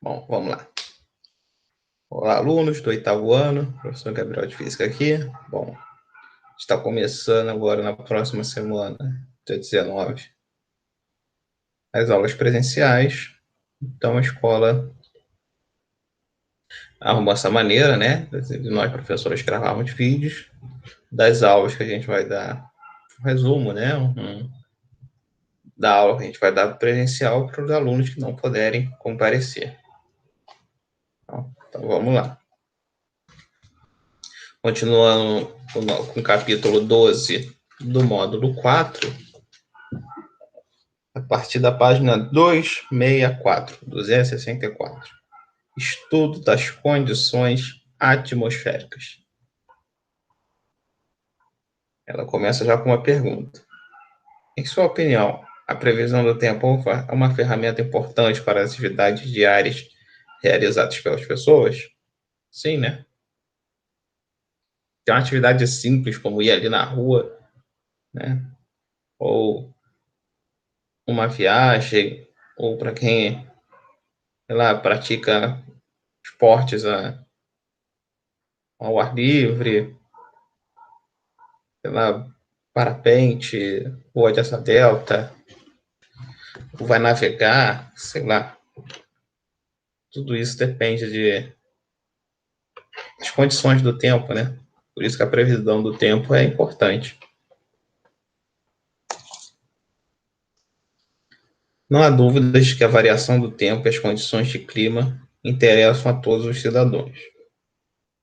Bom, vamos lá. Olá, alunos do oitavo ano, professor Gabriel de Física aqui. Bom, está começando agora na próxima semana, dia 19, as aulas presenciais. Então, a escola arrumou essa maneira, né, de nós, professores, gravarmos vídeos das aulas que a gente vai dar, um resumo, né, da aula que a gente vai dar presencial para os alunos que não puderem comparecer. Então, vamos lá. Continuando com o capítulo 12 do módulo 4, a partir da página 264. Estudo das condições atmosféricas. Ela começa já com uma pergunta. Em sua opinião, a previsão do tempo é uma ferramenta importante para as atividades diárias realizadas pelas pessoas? Sim, né? Tem uma atividade simples, como ir ali na rua, né? Ou uma viagem, ou para quem, sei lá, pratica esportes ao ar livre, sei lá, parapente, voa de asa delta, vai navegar, sei lá. Tudo isso depende das condições do tempo, né? Por isso que a previsão do tempo é importante. Não há dúvidas de que a variação do tempo e as condições de clima interessam a todos os cidadãos.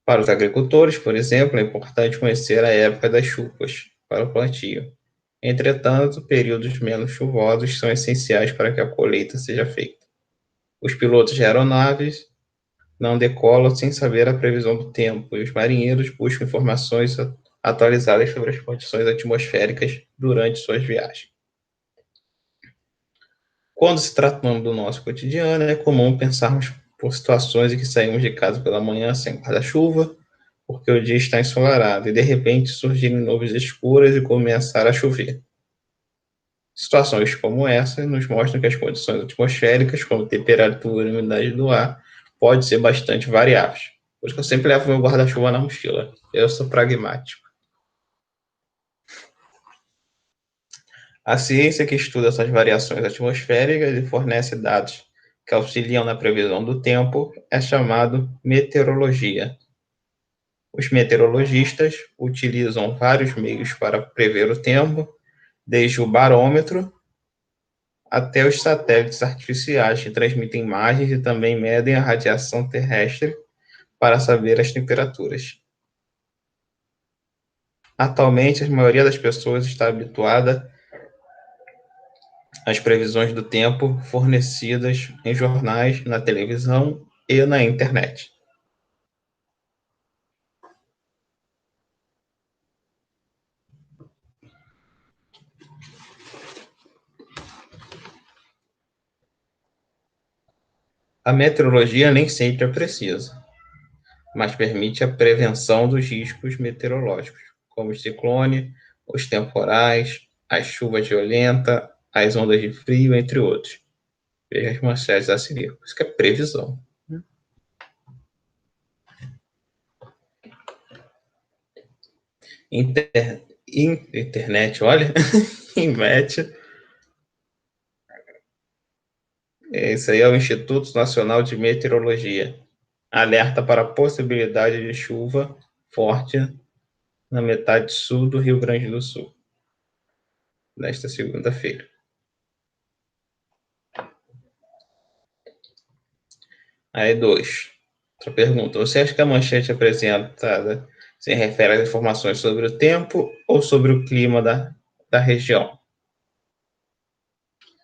Para os agricultores, por exemplo, é importante conhecer a época das chuvas para o plantio. Entretanto, períodos menos chuvosos são essenciais para que a colheita seja feita. Os pilotos de aeronaves não decolam sem saber a previsão do tempo, e os marinheiros buscam informações atualizadas sobre as condições atmosféricas durante suas viagens. Quando se tratando do nosso cotidiano, é comum pensarmos por situações em que saímos de casa pela manhã sem guarda-chuva, porque o dia está ensolarado, e de repente surgirem nuvens escuras e começar a chover. Situações como essa nos mostram que as condições atmosféricas, como temperatura e umidade do ar, podem ser bastante variáveis. Por isso que eu sempre levo meu guarda-chuva na mochila. Eu sou pragmático. A ciência que estuda essas variações atmosféricas e fornece dados que auxiliam na previsão do tempo é chamado meteorologia. Os meteorologistas utilizam vários meios para prever o tempo, desde o barômetro até os satélites artificiais que transmitem imagens e também medem a radiação terrestre para saber as temperaturas. Atualmente, a maioria das pessoas está habituada às previsões do tempo fornecidas em jornais, na televisão e na internet. A meteorologia nem sempre é precisa, mas permite a prevenção dos riscos meteorológicos, como os ciclones, os temporais, as chuvas violentas, as ondas de frio, entre outros. Veja as manchetes a seguir. Isso que é previsão. Internet, olha, INMET. Isso aí é o Instituto Nacional de Meteorologia. Alerta para a possibilidade de chuva forte na metade sul do Rio Grande do Sul, nesta segunda-feira. Aí, 2. Outra pergunta. Você acha que a manchete apresentada se refere às informações sobre o tempo ou sobre o clima da região?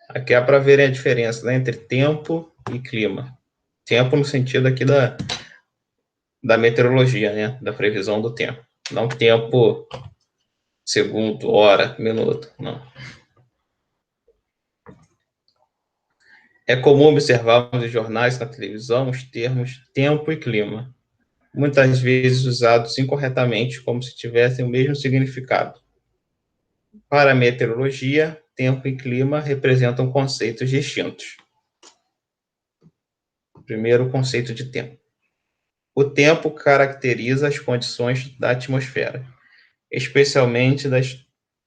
Aqui é para ver a diferença, né, entre tempo e clima. Tempo no sentido aqui da meteorologia, né, da previsão do tempo. Não tempo, segundo, hora, minuto, não. É comum observarmos em jornais, na televisão, os termos tempo e clima, muitas vezes usados incorretamente, como se tivessem o mesmo significado. Para a meteorologia, tempo e clima representam conceitos distintos. Primeiro, o conceito de tempo. O tempo caracteriza as condições da atmosfera, especialmente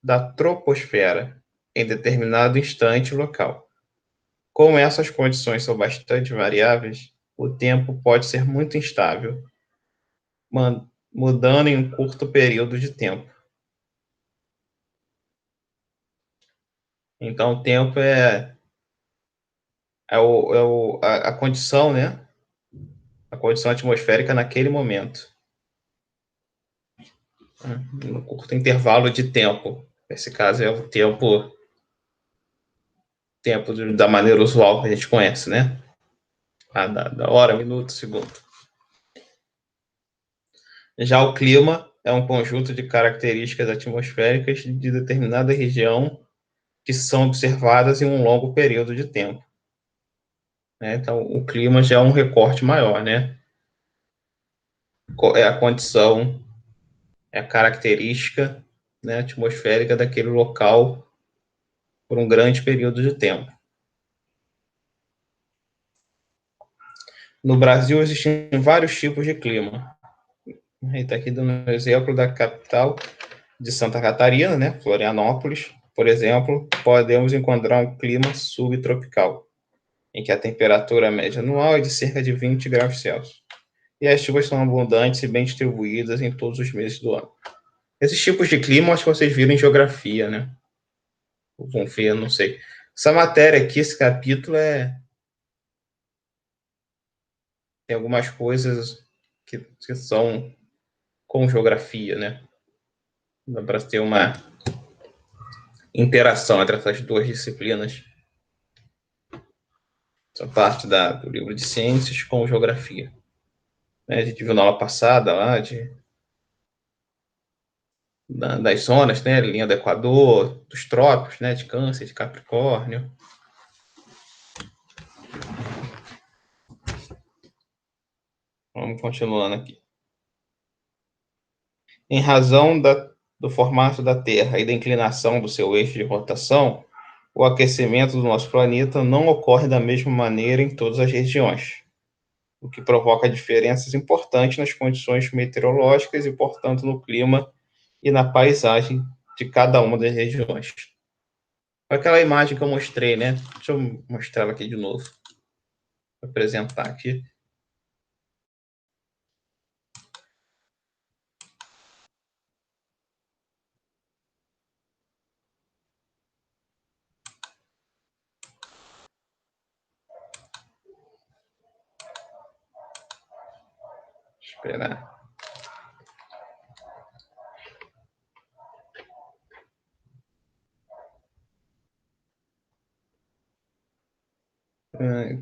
da troposfera, em determinado instante local. Como essas condições são bastante variáveis, o tempo pode ser muito instável, mudando em um curto período de tempo. Então, o tempo a condição, né? A condição atmosférica naquele momento, no curto intervalo de tempo. Nesse caso, é o tempo da maneira usual que a gente conhece, né? Da hora, minuto, segundo. Já o clima é um conjunto de características atmosféricas de determinada região que são observadas em um longo período de tempo. Né? Então, o clima já é um recorte maior, né? É a condição, é a característica, né, atmosférica daquele local por um grande período de tempo. No Brasil existem vários tipos de clima. Está aqui dando um exemplo da capital de Santa Catarina, né, Florianópolis, por exemplo, podemos encontrar um clima subtropical, em que a temperatura média anual é de cerca de 20 graus Celsius. E as chuvas são abundantes e bem distribuídas em todos os meses do ano. Esses tipos de clima, acho que vocês viram em geografia, né? Ou vão ver, não sei. Essa matéria aqui, esse capítulo, tem algumas coisas que são com geografia, né? Dá para ter uma interação entre essas duas disciplinas. Essa parte do livro de ciências com geografia. A gente viu na aula passada lá das zonas, né? Linha do Equador, dos trópicos, né? De Câncer, de Capricórnio. Vamos continuando aqui. Em razão do formato da Terra e da inclinação do seu eixo de rotação, o aquecimento do nosso planeta não ocorre da mesma maneira em todas as regiões, o que provoca diferenças importantes nas condições meteorológicas e, portanto, no clima e na paisagem de cada uma das regiões. Aquela imagem que eu mostrei, né? Deixa eu mostrar ela aqui de novo. Vou apresentar aqui. Esperar.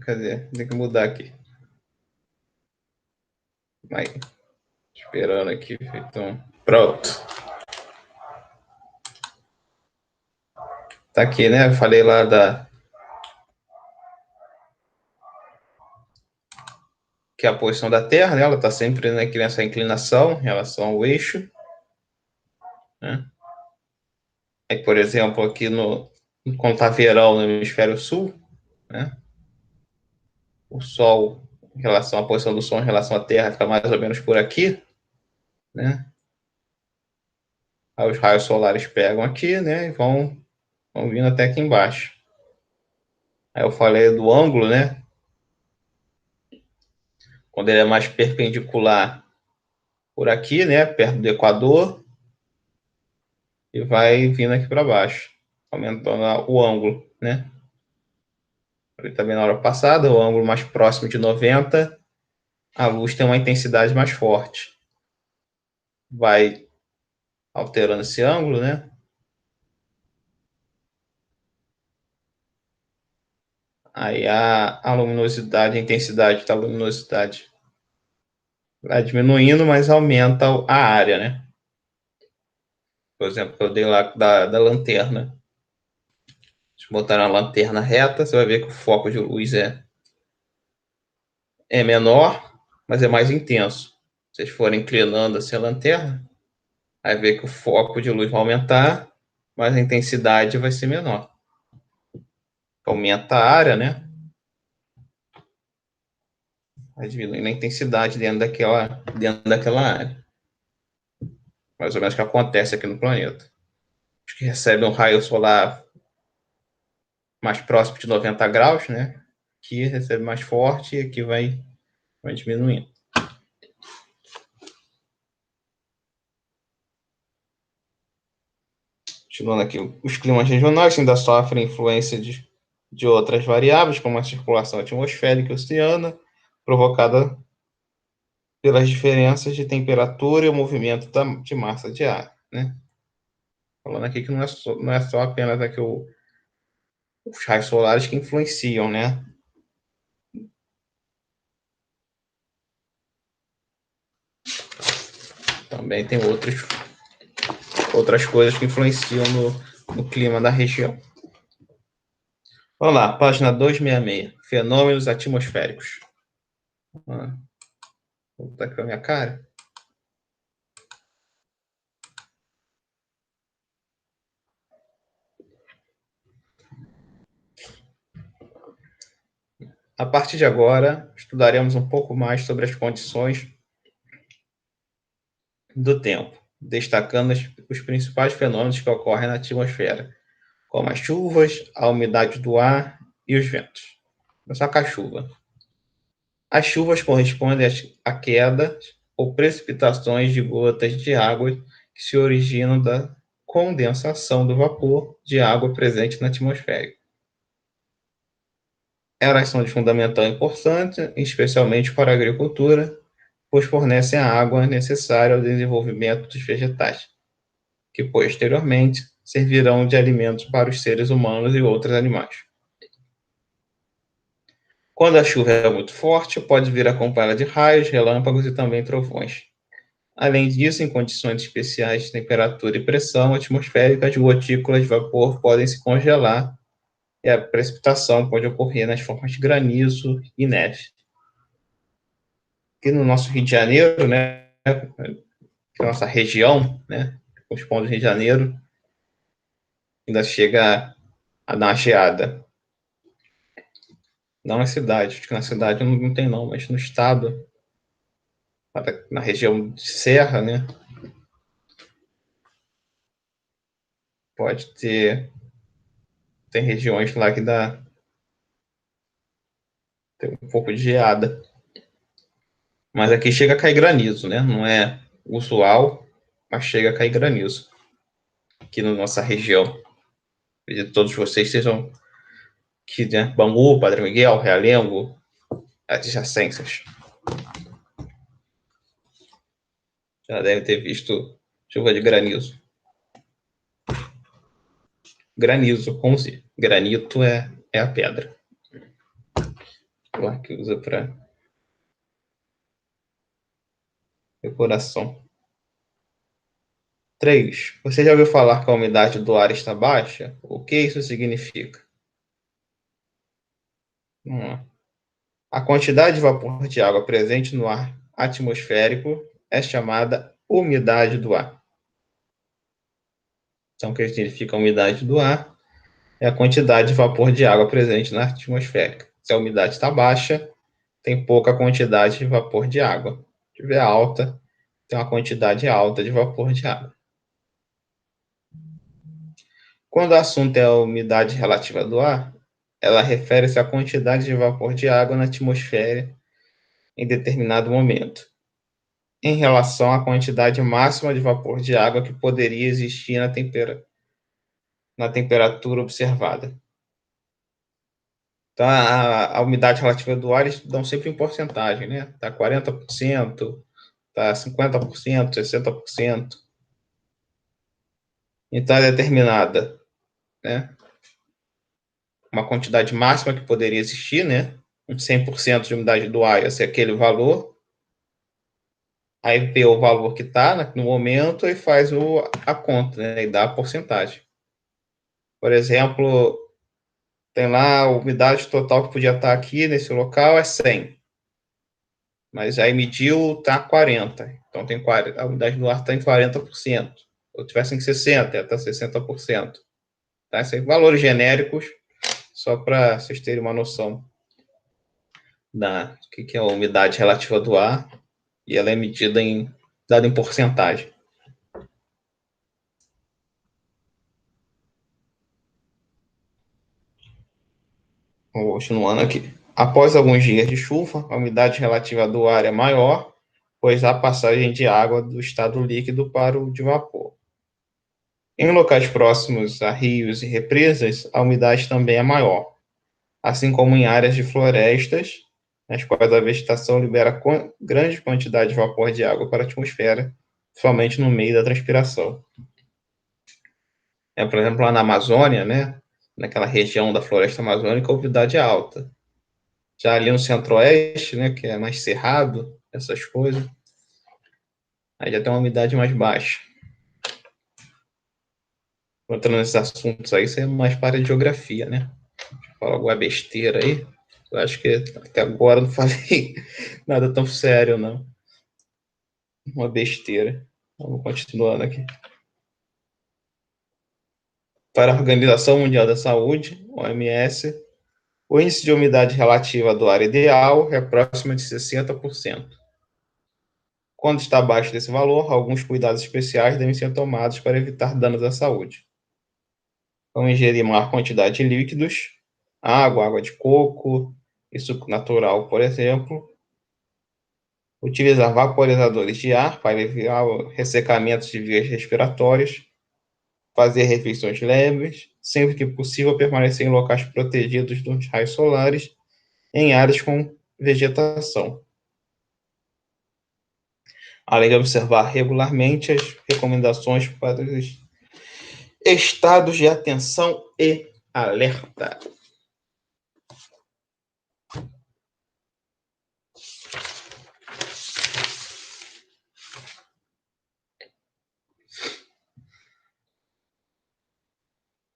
Cadê? Tem que mudar aqui. Vai. Esperando aqui. Então, pronto. Tá aqui, né? Eu falei lá que é a posição da Terra, né? Ela está sempre, né, nessa inclinação em relação ao eixo. Né? Aí, por exemplo, aqui quando está verão no hemisfério sul, né? O Sol, em relação à posição do Sol em relação à Terra, fica mais ou menos por aqui, né? Aí os raios solares pegam aqui, né? E vão vindo até aqui embaixo. Aí eu falei do ângulo, né? Quando ele é mais perpendicular por aqui, né? Perto do Equador, e vai vindo aqui para baixo, aumentando o ângulo, né? Ele também na hora passada, o ângulo mais próximo de 90, a luz tem uma intensidade mais forte. Vai alterando esse ângulo, né? Aí a luminosidade, a intensidade da luminosidade vai diminuindo, mas aumenta a área, né? Por exemplo, eu dei lá da lanterna. Se botar na lanterna reta, você vai ver que o foco de luz é menor, mas é mais intenso. Se vocês forem inclinando assim a lanterna, vai ver que o foco de luz vai aumentar, mas a intensidade vai ser menor. Aumenta a área, né? vai diminuindo a intensidade dentro daquela área. Mais ou menos o que acontece aqui no planeta. Os que recebem um raio solar mais próximo de 90 graus, né? Aqui recebe mais forte e aqui vai diminuindo. Continuando aqui, os climas regionais ainda sofrem influência de outras variáveis, como a circulação atmosférica e oceana, provocada pelas diferenças de temperatura e o movimento de massa de ar, né? Falando aqui que não é só apenas aqui os raios solares que influenciam, né? Também tem outras coisas que influenciam no clima da região. Vamos lá, página 266, fenômenos atmosféricos. Vou botar aqui a minha cara. A partir de agora, estudaremos um pouco mais sobre as condições do tempo, destacando os principais fenômenos que ocorrem na atmosfera, como as chuvas, a umidade do ar e os ventos. Só com a chuva. As chuvas correspondem a quedas ou precipitações de gotas de água que se originam da condensação do vapor de água presente na atmosfera. Elas são de fundamental importância, especialmente para a agricultura, pois fornecem a água necessária ao desenvolvimento dos vegetais, que posteriormente servirão de alimentos para os seres humanos e outros animais. Quando a chuva é muito forte, pode vir acompanhada de raios, relâmpagos e também trovões. Além disso, em condições especiais de temperatura e pressão atmosférica, as gotículas de vapor podem se congelar e a precipitação pode ocorrer nas formas de granizo e neve. Aqui no nosso Rio de Janeiro, né, nossa região, né, corresponde ao Rio de Janeiro, ainda chega a dar uma geada. Não na cidade, acho que na cidade não tem não, mas no estado, na região de Serra, né, pode ter, tem regiões lá que tem um pouco de geada. Mas aqui chega a cair granizo, né? Não é usual, mas chega a cair granizo aqui na nossa região. Acredito que todos vocês sejam aqui, né? Bangu, Padre Miguel, Realengo, adjacências. Já devem ter visto chuva de granizo. Granizo, com Z. Granito é a pedra. Lá que usa para decoração. 3. Você já ouviu falar que a umidade do ar está baixa? O que isso significa? A quantidade de vapor de água presente no ar atmosférico é chamada umidade do ar. Então, o que significa a umidade do ar? É a quantidade de vapor de água presente na atmosférica. Se a umidade está baixa, tem pouca quantidade de vapor de água. Se estiver alta, tem uma quantidade alta de vapor de água. Quando o assunto é a umidade relativa do ar, ela refere-se à quantidade de vapor de água na atmosfera em determinado momento, em relação à quantidade máxima de vapor de água que poderia existir na temperatura observada. Então, a umidade relativa do ar, eles dão sempre em porcentagem, né? Está 40%, está 50%, 60%. Então, é determinada, né? Uma quantidade máxima que poderia existir, né? Um 100% de umidade do ar ia ser aquele valor. Aí vê o valor que está no momento e faz a conta, né? E dá a porcentagem. Por exemplo, tem lá a umidade total que podia estar aqui nesse local é 100. Mas aí mediu, está 40. Então tem 40, a umidade do ar está em 40%. Ou tivesse em 60, está 60%. Tá? Esses valores genéricos, só para vocês terem uma noção. que é a umidade relativa do ar, e ela é medida dada em porcentagem. Continuando aqui. Após alguns dias de chuva, a umidade relativa do ar é maior, pois há passagem de água do estado líquido para o de vapor. Em locais próximos a rios e represas, a umidade também é maior, assim como em áreas de florestas, nas quais a vegetação libera grande quantidade de vapor de água para a atmosfera, somente no meio da transpiração. Por exemplo, lá na Amazônia, né, naquela região da floresta amazônica, a umidade é alta. Já ali no centro-oeste, né, que é mais cerrado, essas coisas, aí já tem uma umidade mais baixa. Entrando nesses assuntos aí, isso é mais para de geografia, né? Fala alguma besteira aí. Eu acho que até agora não falei nada tão sério, não. Uma besteira. Vamos continuando aqui. Para a Organização Mundial da Saúde, OMS, o índice de umidade relativa do ar ideal é próximo de 60%. Quando está abaixo desse valor, alguns cuidados especiais devem ser tomados para evitar danos à saúde. Então, ingerir maior quantidade de líquidos, água de coco e suco natural, por exemplo. Utilizar vaporizadores de ar para evitar o ressecamento de vias respiratórias. Fazer refeições leves, sempre que possível permanecer em locais protegidos dos raios solares, em áreas com vegetação. Além de observar regularmente as recomendações para os estados de atenção e alerta.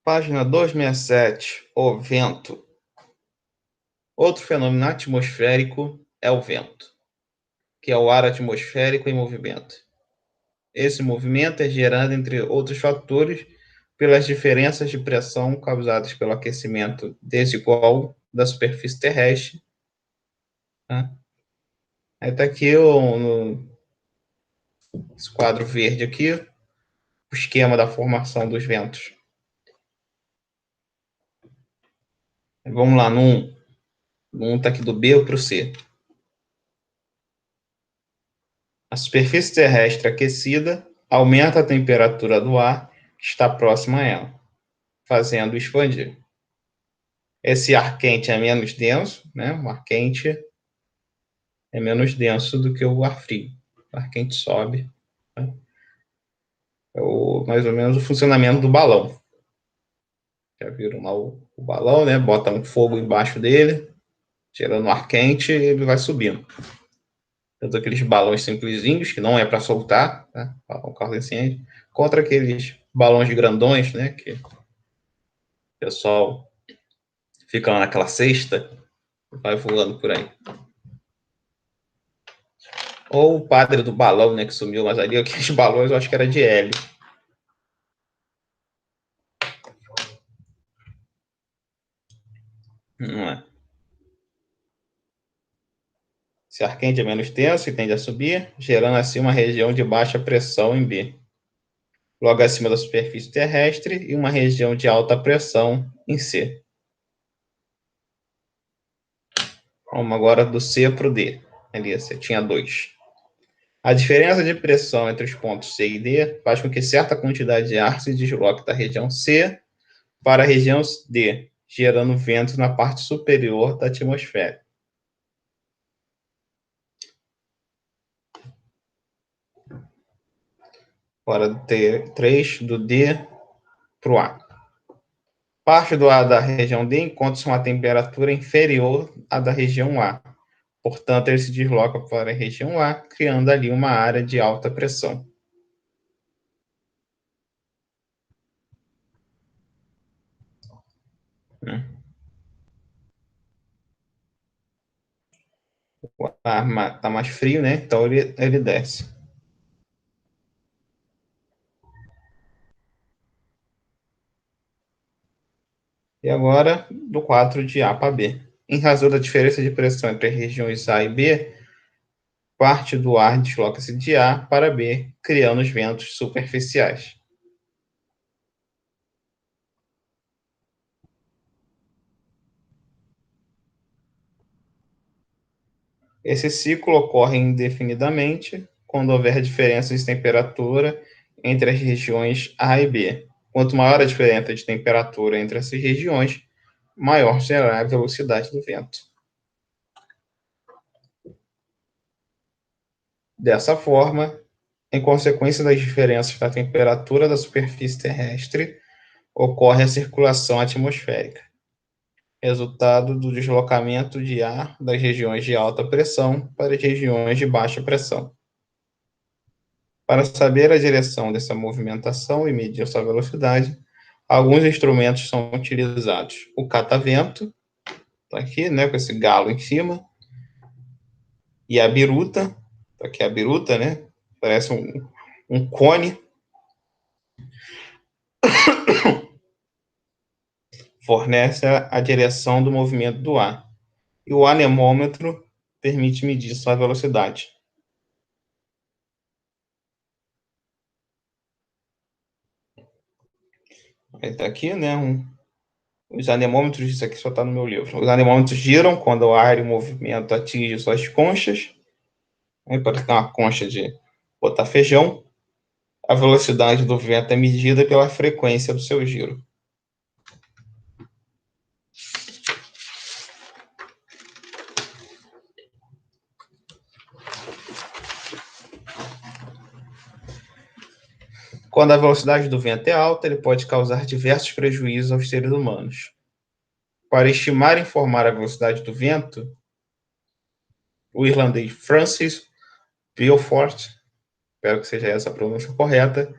Página 267, o vento. Outro fenômeno atmosférico é o vento, que é o ar atmosférico em movimento. Esse movimento é gerado, entre outros fatores, pelas diferenças de pressão causadas pelo aquecimento desigual da superfície terrestre. Tá? Aí está aqui esse quadro verde aqui, o esquema da formação dos ventos. Vamos lá, no 1 está aqui do B para o C. A superfície terrestre aquecida aumenta a temperatura do ar que está próximo a ela, fazendo expandir. Esse ar quente é menos denso, né? O ar quente é menos denso do que o ar frio. O ar quente sobe. Né? É mais ou menos o funcionamento do balão. Já viram lá o balão, né? Bota um fogo embaixo dele, gerando ar quente e ele vai subindo. Tanto aqueles balões simplesinhos, que não é para soltar, né? Balão carro incêndio, contra aqueles balões grandões, né? Que o pessoal fica lá naquela cesta e vai voando por aí. Ou o padre do balão, né? Que sumiu, mas ali aqueles balões eu acho que era de hélio. Não é? Esse ar quente é menos denso e tende a subir, gerando assim uma região de baixa pressão em B, logo acima da superfície terrestre, e uma região de alta pressão em C. Vamos agora do C para o D. Ali, você tinha 2. A diferença de pressão entre os pontos C e D faz com que certa quantidade de ar se desloque da região C para a região D, gerando vento na parte superior da atmosfera. Agora do T3, do D para o A. Parte do ar da região D encontra-se uma temperatura inferior à da região A. Portanto, ele se desloca para a região A, criando ali uma área de alta pressão. O ar está mais frio, né? Então ele desce. E agora, do 4 de A para B. Em razão da diferença de pressão entre as regiões A e B, parte do ar desloca-se de A para B, criando os ventos superficiais. Esse ciclo ocorre indefinidamente quando houver diferenças de temperatura entre as regiões A e B. Quanto maior a diferença de temperatura entre essas regiões, maior será a velocidade do vento. Dessa forma, em consequência das diferenças da temperatura da superfície terrestre, ocorre a circulação atmosférica, resultado do deslocamento de ar das regiões de alta pressão para as regiões de baixa pressão. Para saber a direção dessa movimentação e medir sua velocidade, alguns instrumentos são utilizados. O catavento, está aqui, né, com esse galo em cima, e a biruta, tá aqui a biruta, né, parece um cone, fornece a direção do movimento do ar. E o anemômetro permite medir sua velocidade. Aí está aqui, né, os anemômetros, isso aqui só está no meu livro. Os anemômetros giram quando o ar em movimento atinge suas conchas. Aí parece que é uma concha de botar feijão. A velocidade do vento é medida pela frequência do seu giro. Quando a velocidade do vento é alta, ele pode causar diversos prejuízos aos seres humanos. Para estimar e informar a velocidade do vento, o irlandês Francis Beaufort, espero que seja essa a pronúncia correta,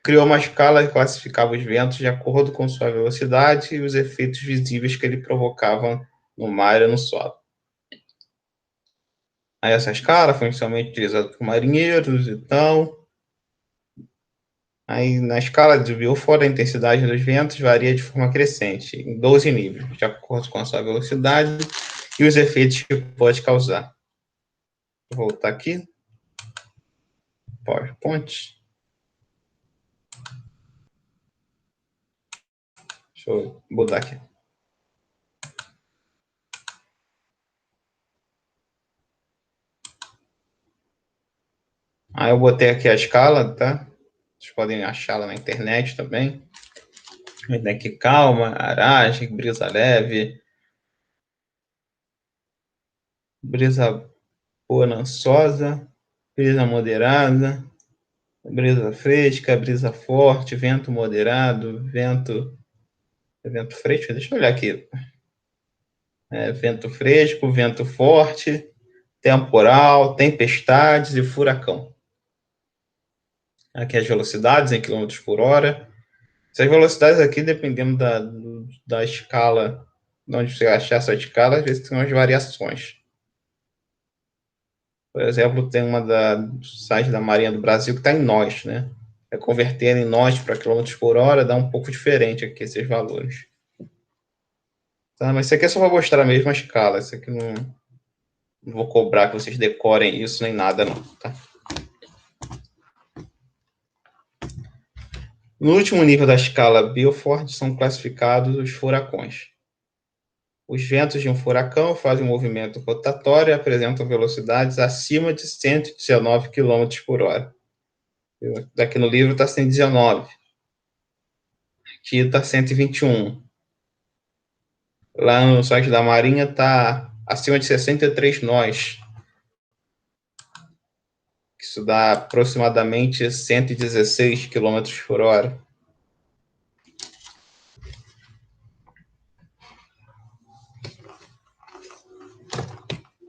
criou uma escala que classificava os ventos de acordo com sua velocidade e os efeitos visíveis que ele provocava no mar e no solo. Aí essa escala foi inicialmente utilizada por marinheiros e tal. Aí na escala de Beaufort, a intensidade dos ventos varia de forma crescente, em 12 níveis, de acordo com a sua velocidade e os efeitos que pode causar. Vou voltar aqui. PowerPoint. Deixa eu mudar aqui. Aí eu botei aqui a escala, tá? Vocês podem achá-la na internet também. Aqui, calma, aragem, brisa leve, brisa bonançosa, brisa moderada, brisa fresca, brisa forte, vento moderado, vento fresco, deixa eu olhar aqui. Vento fresco, vento forte, temporal, tempestades e furacão. Aqui as velocidades em quilômetros por hora. Essas velocidades aqui, dependendo da escala, de onde você achar essa escala, às vezes tem umas variações. Por exemplo, tem uma do site da Marinha do Brasil que está em nós, né? Converter em nós para quilômetros por hora dá um pouco diferente aqui esses valores. Tá? Mas isso aqui é só para mostrar mesmo a escala. Isso aqui não vou cobrar que vocês decorem isso nem nada, não. Tá? No último nível da escala Beaufort são classificados os furacões. Os ventos de um furacão fazem um movimento rotatório e apresentam velocidades acima de 119 km por hora. Daqui no livro está 119. Aqui está 121. Lá no site da Marinha está acima de 63 nós. Isso dá aproximadamente 116 km por hora.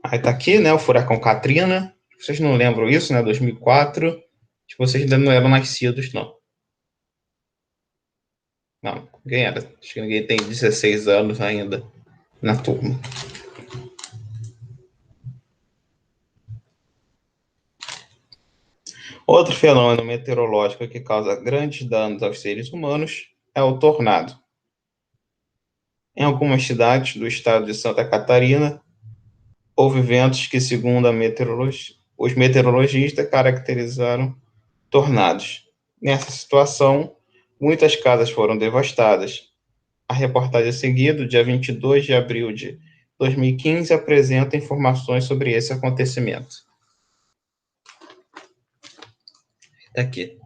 Aí tá aqui, né, o furacão Katrina. Vocês não lembram isso, né? 2004. Acho que vocês ainda não eram nascidos, não. Não, ninguém era. Acho que ninguém tem 16 anos ainda na turma. Outro fenômeno meteorológico que causa grandes danos aos seres humanos é o tornado. Em algumas cidades do estado de Santa Catarina, houve ventos que, segundo os meteorologistas, caracterizaram tornados. Nessa situação, muitas casas foram devastadas. A reportagem a seguir, do dia 22 de abril de 2015, apresenta informações sobre esse acontecimento. Tá aqui.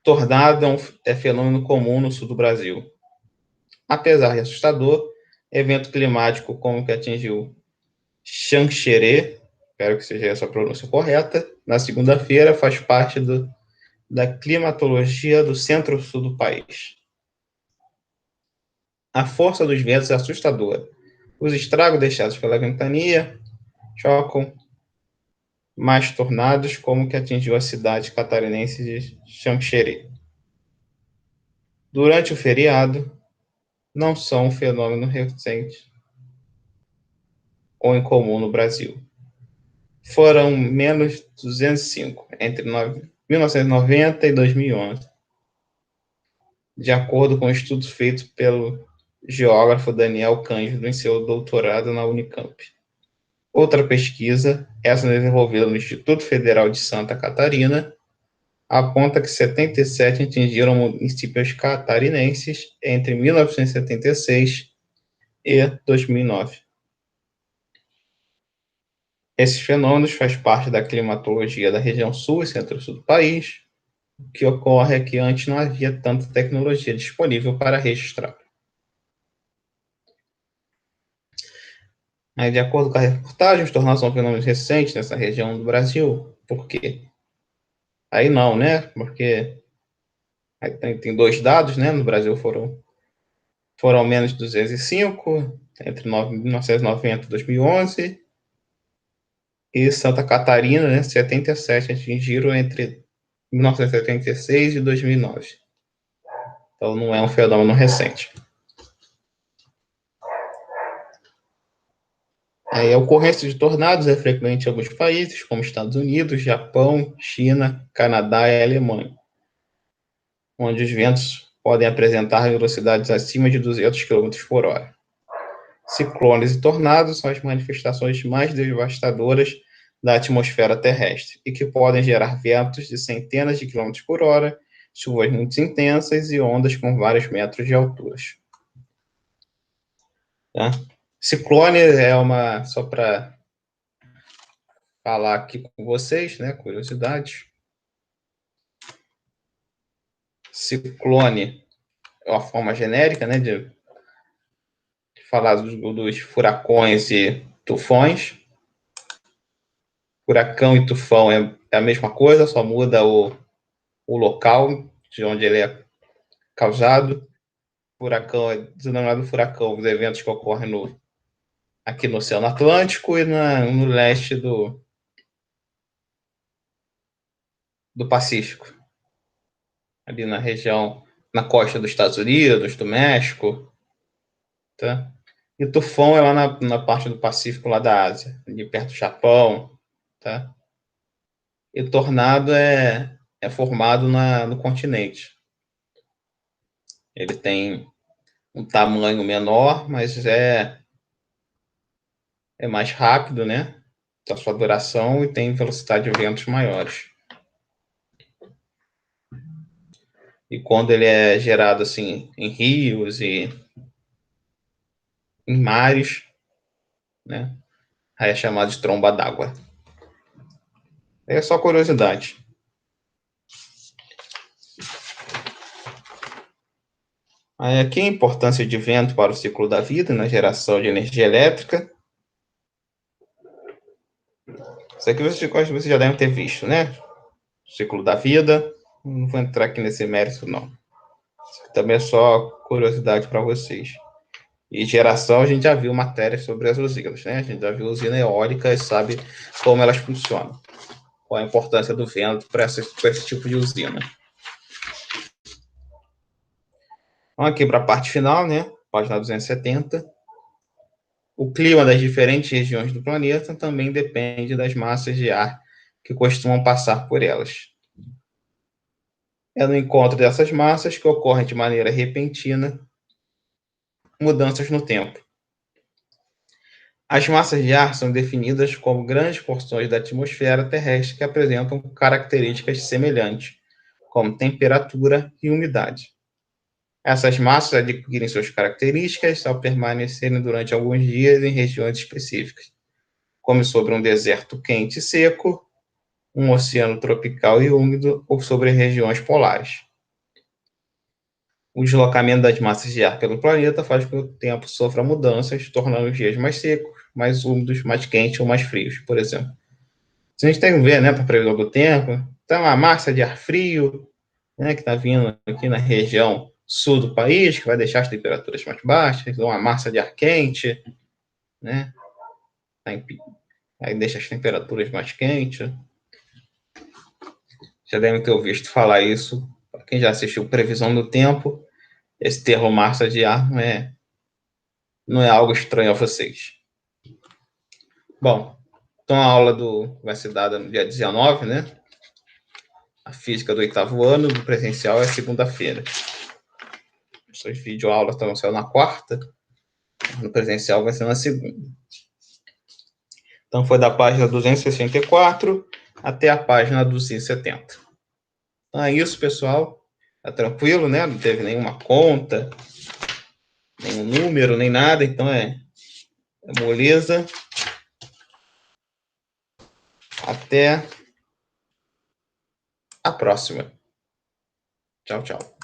Tornado é fenômeno comum no sul do Brasil. Apesar de assustador, evento climático como o que atingiu Xanxerê, espero que seja essa a pronúncia correta, na segunda-feira, faz parte da climatologia do centro-sul do país. A força dos ventos é assustadora. Os estragos deixados pela ventania chocam mais tornados, como o que atingiu a cidade catarinense de Xanxerê. Durante o feriado, não são um fenômeno recente ou incomum no Brasil. Foram menos 205 entre 1990 e 2011, de acordo com um estudo feito pelo geógrafo Daniel Cândido em seu doutorado na Unicamp. Outra pesquisa, essa desenvolvida no Instituto Federal de Santa Catarina, aponta que 77 atingiram municípios catarinenses entre 1976 e 2009. Esses fenômenos fazem parte da climatologia da região sul e centro-sul do país. O que ocorre é que antes não havia tanta tecnologia disponível para registrar. Aí, de acordo com a reportagem, os tornados são fenômenos recentes nessa região do Brasil. Por quê? Aí não, né? Porque aí tem dois dados, né? No Brasil foram ao menos 205 entre 1990 e 2011. E Santa Catarina, né? 77 atingiram entre 1976 e 2009. Então não é um fenômeno recente. Aí, a ocorrência de tornados é frequente em alguns países, como Estados Unidos, Japão, China, Canadá e Alemanha, onde os ventos podem apresentar velocidades acima de 200 km por hora. Ciclones e tornados são as manifestações mais devastadoras da atmosfera terrestre e que podem gerar ventos de centenas de quilômetros por hora, chuvas muito intensas e ondas com vários metros de altura. Tá? Ciclone só para falar aqui com vocês, né, curiosidade. Ciclone é uma forma genérica, né, de falar dos furacões e tufões. Furacão e tufão é a mesma coisa, só muda o local de onde ele é causado. Furacão é denominado furacão os eventos que ocorrem aqui no Oceano Atlântico e no leste do Pacífico, ali na região, na costa dos Estados Unidos, do México, tá? E tufão é lá na parte do Pacífico, lá da Ásia, ali perto do Japão, tá? E tornado é formado no continente. Ele tem um tamanho menor, mas é mais rápido, né? A sua duração e tem velocidade de ventos maiores. E quando ele é gerado assim em rios e em mares, né? Aí é chamado de tromba d'água. É só curiosidade. Aí aqui a importância de vento para o ciclo da vida na geração de energia elétrica. Isso aqui vocês já devem ter visto, né? Ciclo da vida. Não vou entrar aqui nesse mérito, não. Isso aqui também é só curiosidade para vocês. E geração, a gente já viu matérias sobre as usinas, né? A gente já viu usina eólica e sabe como elas funcionam. Qual a importância do vento para esse tipo de usina. Vamos aqui para a parte final, né? Página 270. O clima das diferentes regiões do planeta também depende das massas de ar que costumam passar por elas. É no encontro dessas massas que ocorre de maneira repentina mudanças no tempo. As massas de ar são definidas como grandes porções da atmosfera terrestre que apresentam características semelhantes, como temperatura e umidade. Essas massas adquirem suas características ao permanecerem durante alguns dias em regiões específicas, como sobre um deserto quente e seco, um oceano tropical e úmido ou sobre regiões polares. O deslocamento das massas de ar pelo planeta faz com que o tempo sofra mudanças, tornando os dias mais secos, mais úmidos, mais quentes ou mais frios, por exemplo. Se a gente tem que ver, né, para a previsão do tempo, então a massa de ar frio, né, que está vindo aqui na região sul do país, que vai deixar as temperaturas mais baixas, então uma massa de ar quente, né, aí deixa as temperaturas mais quentes. Já devem ter ouvido falar isso. Para quem já assistiu Previsão do Tempo, esse termo massa de ar não é algo estranho a vocês. Bom, então a aula vai ser dada no dia 19, né? A física do 8º ano, do presencial é segunda-feira. Essas videoaulas estão sendo na quarta, no presencial vai ser na segunda. Então foi da página 264 até a página 270. Então é isso, pessoal. Tá tranquilo, né? Não teve nenhuma conta, nenhum número, nem nada, então é moleza. Até a próxima. Tchau, tchau.